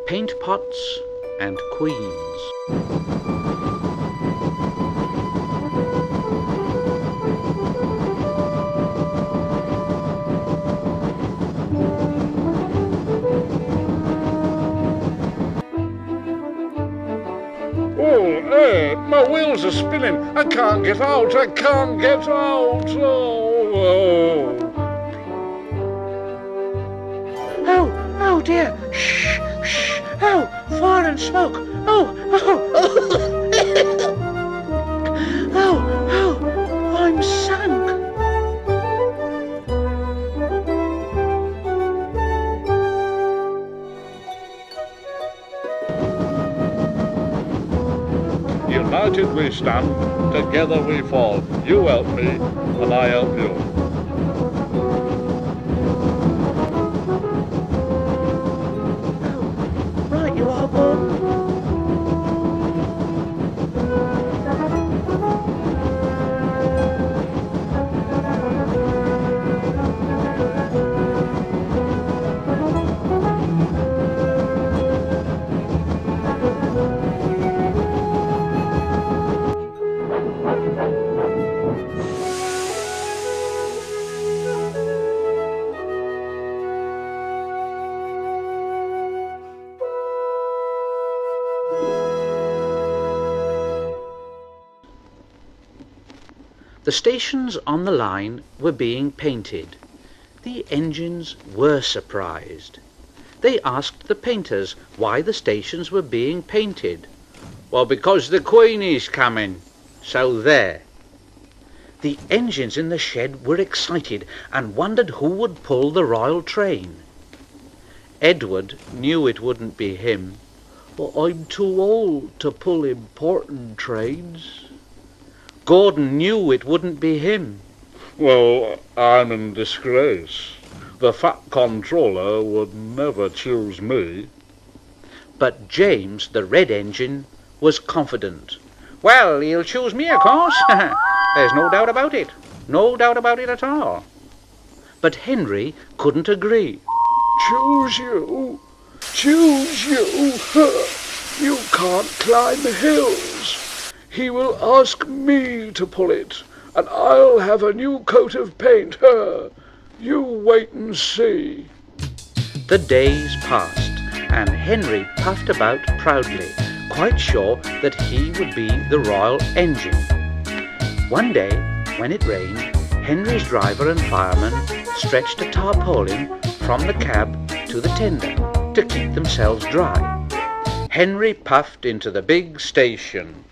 Paint Pots and Queens. My wheels are spinning. I can't get out. I can't get out. Oh dear. Shh, shh. Oh, fire and smoke. Oh, I'm sunk. United we stand, together we fall. You help me, and I help you. Oh, right you are, Gordon. The stations on the line were being painted. The engines were surprised. They asked the painters why the stations were being painted. Well, because the Queen is coming, so there. The engines in the shed were excited and wondered who would pull the royal train. Edward knew it wouldn't be him. "But I'm too old to pull important trains." Gordon knew it wouldn't be him. Well, I'm in disgrace. The Fat Controller would never choose me. But James, the red engine, was confident. "Well, he'll choose me, of course. There's no doubt about it. No doubt about it at all." But Henry couldn't agree. Choose you? Choose you? You can't climb hills. He will ask me to pull it, and I'll have a new coat of paint. You wait and see. The days passed, and Henry puffed about proudly, quite sure that he would be the royal engine. One day, when it rained, Henry's driver and fireman stretched a tarpaulin from the cab to the tender to keep themselves dry. Henry puffed into the big station.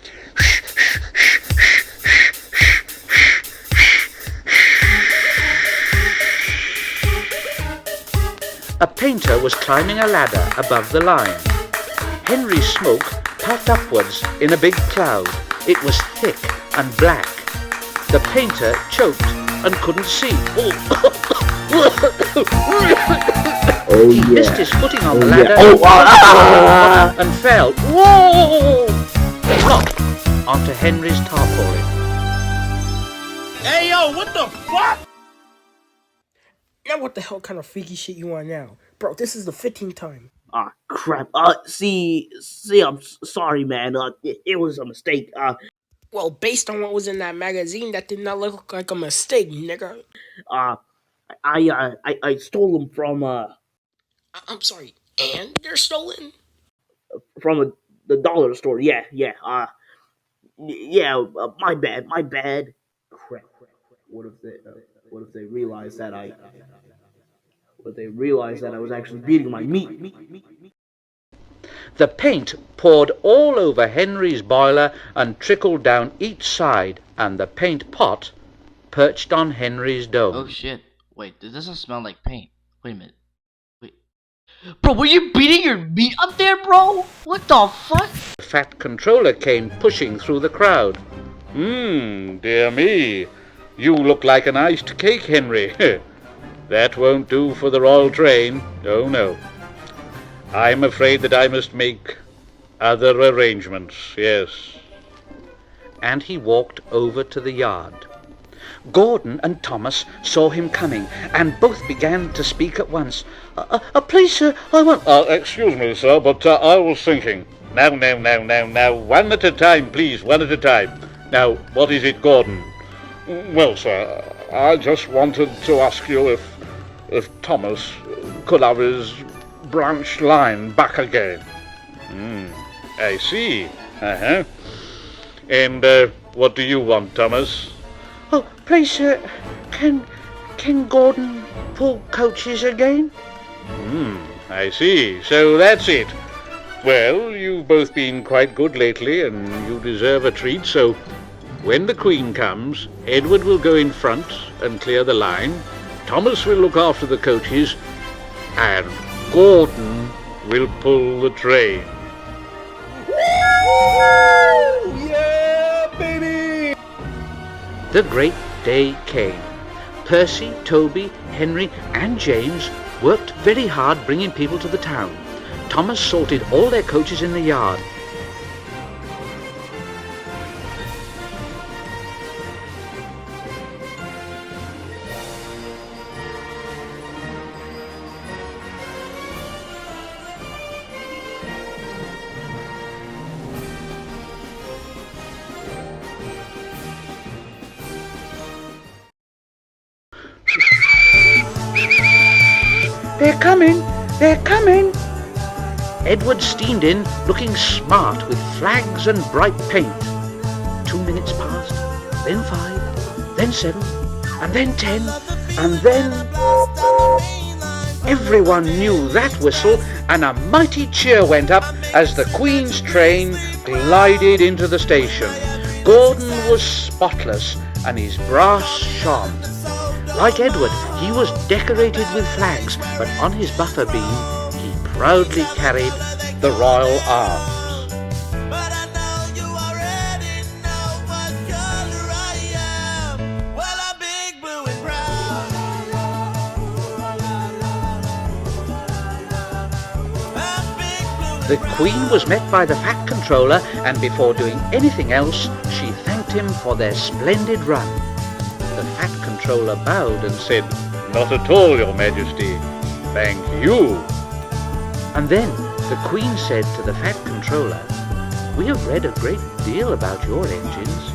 A painter was climbing a ladder above the line. Henry's smoke puffed upwards in a big cloud. It was thick and black. The painter choked and couldn't see. He missed his footing on the ladder and fell. Whoa! Plop onto Henry's tarpaulin. Hey yo, what the fuck? Now what the hell kind of freaky shit you want now? Bro, this is the 15th time. Ah, crap. See, I'm sorry, man. It was a mistake. Well, based on what was in that magazine, that did not look like a mistake, nigga. I stole them from, I'm sorry, and they're stolen? from the dollar store. Yeah. My bad. Crap. What if they realized that I was actually beating my meat? The paint poured all over Henry's boiler and trickled down each side, and the paint pot perched on Henry's dome. Oh shit. Wait, this doesn't smell like paint. Wait a minute. Wait. Bro, were you beating your meat up there, bro? What the fuck? The Fat Controller came pushing through the crowd. Dear me. You look like an iced cake, Henry. That won't do for the royal train. Oh, no. I'm afraid that I must make other arrangements, yes. And he walked over to the yard. Gordon and Thomas saw him coming, and both began to speak at once. Please, sir, I want... Excuse me, sir, but I was thinking. Now, one at a time, please, one at a time. Now, what is it, Gordon? Well, sir, I just wanted to ask you if Thomas could have his branch line back again. I see. Uh-huh. And what do you want, Thomas? Oh, please, sir, can Gordon pull coaches again? I see. So that's it. Well, you've both been quite good lately, and you deserve a treat, so when the Queen comes, Edward will go in front and clear the line, Thomas will look after the coaches, and Gordon will pull the train. Yeah, baby! The great day came. Percy, Toby, Henry, and James worked very hard bringing people to the town. Thomas sorted all their coaches in the yard. They're coming! They're coming! Edward steamed in, looking smart with flags and bright paint. 2 minutes passed, then 5, then 7, and then 10, and then... Everyone knew that whistle, and a mighty cheer went up as the Queen's train glided into the station. Gordon was spotless, and his brass shone. Like Edward, he was decorated with flags, but on his buffer beam he proudly carried the royal arms. But I know you already know what color I am. Well, I'm big, blue, and brown. I'm big, blue, The Queen was met by the Fat Controller, and before doing anything else, she thanked him for their splendid run. The Fat Controller bowed and said, Not at all, Your Majesty. Thank you. and then the Queen said to the Fat Controller, "We have read a great deal about your engines.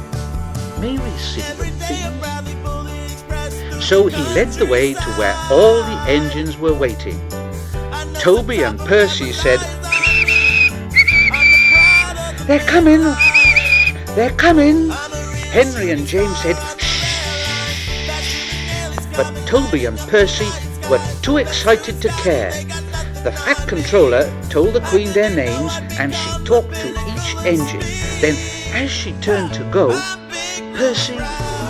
May we see them, please?" So he led the way to where all the engines were waiting. Toby and Percy said, "They're coming! They're coming!" Henry and James said, but Toby and Percy were too excited to care. The Fat Controller told the Queen their names, and she talked to each engine. Then, as she turned to go, Percy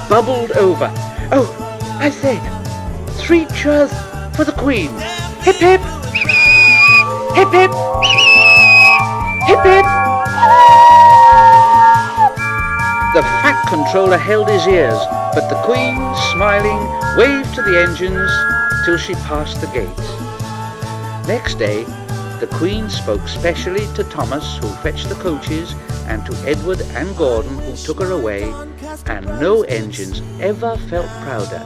bubbled over. "Oh, I say, 3 cheers for the Queen! Hip hip! Hip hip! Hip hip!" The Fat Controller held his ears, but the Queen, smiling, waved to the engines till she passed the gate. Next day, the Queen spoke specially to Thomas, who fetched the coaches, and to Edward and Gordon, who took her away, and no engines ever felt prouder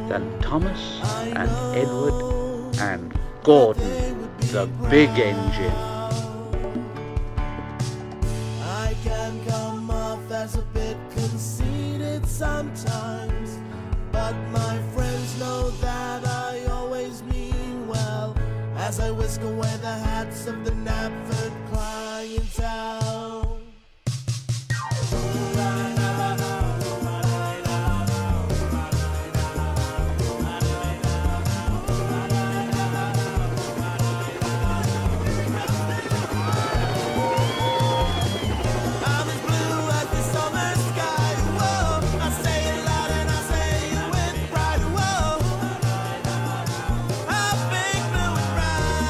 than Thomas and Edward and Gordon, the big engine. I can come off as a bit conceited sometimes, but my friends know that I always mean well, as I whisk away the hats of the Knapford clientele. I'm as blue as the summer sky, whoa. I say it loud and I say it with pride, whoa. I'm big, blue, and brown.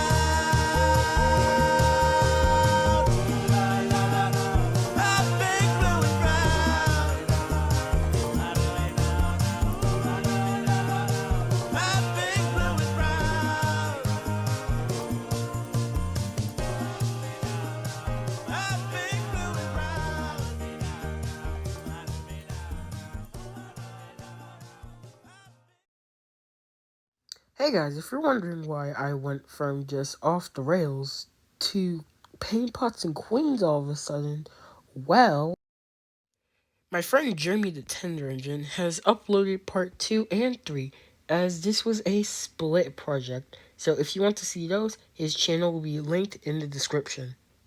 Hey guys, if you're wondering why I went from just off the rails to Paint Pots and Queens all of a sudden, well, my friend Jeremy the Tender Engine has uploaded part 2 and 3, as this was a split project. So if you want to see those, his channel will be linked in the description.